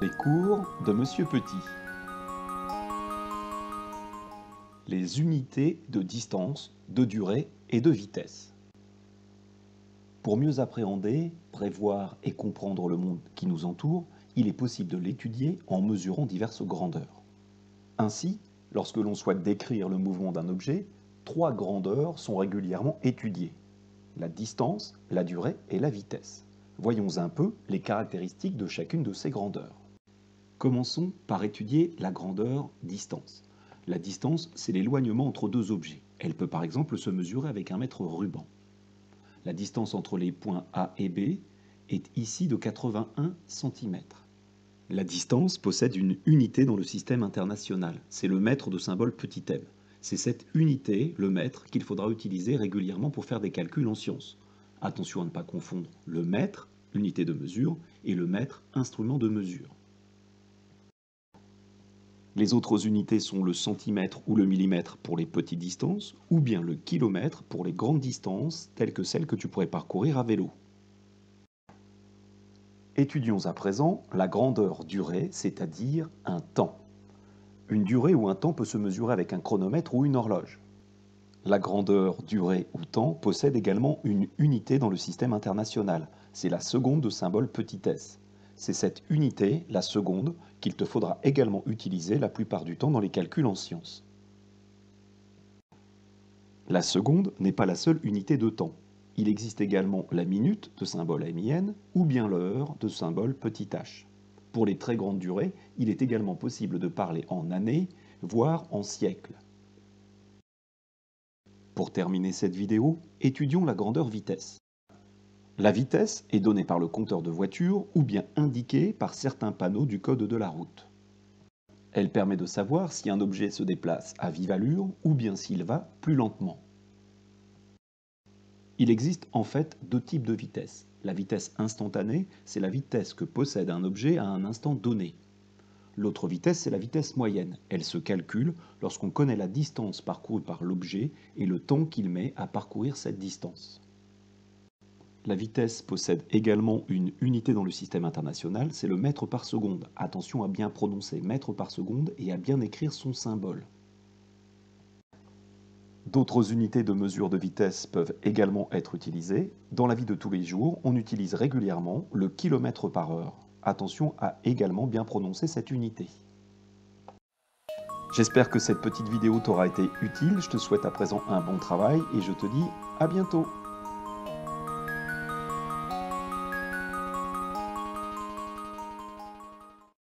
Les cours de Monsieur Petit. Les unités de distance, de durée et de vitesse. Pour mieux appréhender, prévoir et comprendre le monde qui nous entoure, il est possible de l'étudier en mesurant diverses grandeurs. Ainsi, lorsque l'on souhaite décrire le mouvement d'un objet, 3 grandeurs sont régulièrement étudiées: la distance, la durée et la vitesse. Voyons un peu les caractéristiques de chacune de ces grandeurs. Commençons par étudier la grandeur distance. La distance, c'est l'éloignement entre deux objets. Elle peut par exemple se mesurer avec un mètre ruban. La distance entre les points A et B est ici de 81 cm. La distance possède une unité dans le système international. C'est le mètre de symbole petit m. C'est cette unité, le mètre, qu'il faudra utiliser régulièrement pour faire des calculs en sciences. Attention à ne pas confondre le mètre, unité de mesure, et le mètre, instrument de mesure. Les autres unités sont le centimètre ou le millimètre pour les petites distances, ou bien le kilomètre pour les grandes distances, telles que celles que tu pourrais parcourir à vélo. Étudions à présent la grandeur durée, c'est-à-dire un temps. Une durée ou un temps peut se mesurer avec un chronomètre ou une horloge. La grandeur durée ou temps possède également une unité dans le système international. C'est la seconde de symbole petit s. C'est cette unité, la seconde, qu'il te faudra également utiliser la plupart du temps dans les calculs en sciences. La seconde n'est pas la seule unité de temps. Il existe également la minute de symbole MIN ou bien l'heure de symbole petit h. Pour les très grandes durées, il est également possible de parler en années, voire en siècles. Pour terminer cette vidéo, étudions la grandeur vitesse. La vitesse est donnée par le compteur de voiture ou bien indiquée par certains panneaux du code de la route. Elle permet de savoir si un objet se déplace à vive allure ou bien s'il va plus lentement. Il existe en fait deux types de vitesse. La vitesse instantanée, c'est la vitesse que possède un objet à un instant donné. L'autre vitesse, c'est la vitesse moyenne. Elle se calcule lorsqu'on connaît la distance parcourue par l'objet et le temps qu'il met à parcourir cette distance. La vitesse possède également une unité dans le système international, c'est le mètre par seconde. Attention à bien prononcer mètre par seconde et à bien écrire son symbole. D'autres unités de mesure de vitesse peuvent également être utilisées. Dans la vie de tous les jours, on utilise régulièrement le kilomètre par heure. Attention à également bien prononcer cette unité. J'espère que cette petite vidéo t'aura été utile. Je te souhaite à présent un bon travail et je te dis à bientôt.